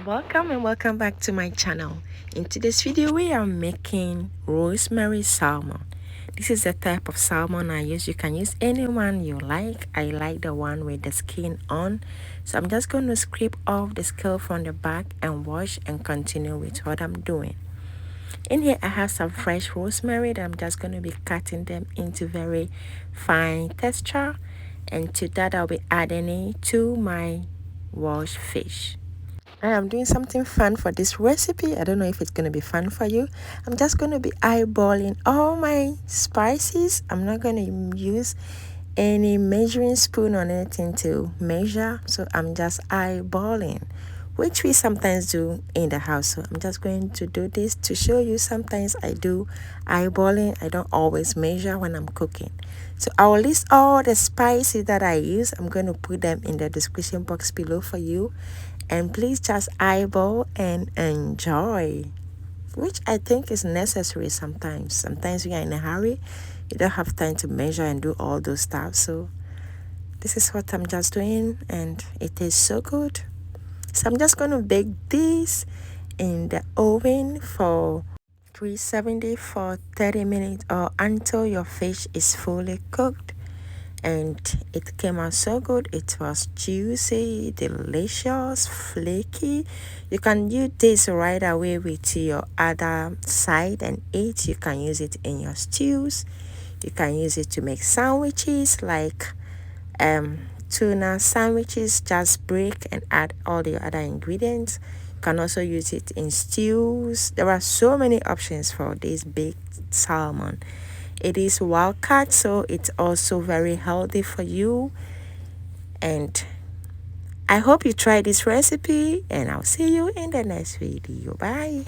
Welcome and welcome back to my channel. In today's video we are making rosemary salmon. This is the type of salmon I use. You can use any one you like. I like the one with the skin on, so I'm just going to scrape off the scale from the back and wash and continue with what I'm doing. In here I have some fresh rosemary that I'm just going to be cutting them into very fine texture, and to that I'll be adding it to my washed fish. I am doing something fun for this recipe. I don't know if it's going to be fun for you. I'm just going to be eyeballing all my spices. I'm not going to use any measuring spoon or anything to measure. So I'm just eyeballing, which we sometimes do in the house. So I'm just going to do this to show you. Sometimes I do eyeballing. I don't always measure when I'm cooking. So I'll list all the spices that I use. I'm going to put them in the description box below for you. And please just eyeball and enjoy, which I think is necessary sometimes. Sometimes we are in a hurry. You don't have time to measure and do all those stuff. So this is what I'm just doing, and it is so good. So I'm just going to bake this in the oven for 370 for 30 minutes or until your fish is fully cooked. And it came out so good. It was juicy, delicious, flaky. You can use this right away with your other side and eat. You can use it in your stews. You can use it to make sandwiches like tuna sandwiches. Just break and add all the other ingredients. You can also use it in stews. There are so many options for this baked salmon. It is wild caught, so it's also very healthy for you. And I hope you try this recipe, and I'll see you in the next video. Bye.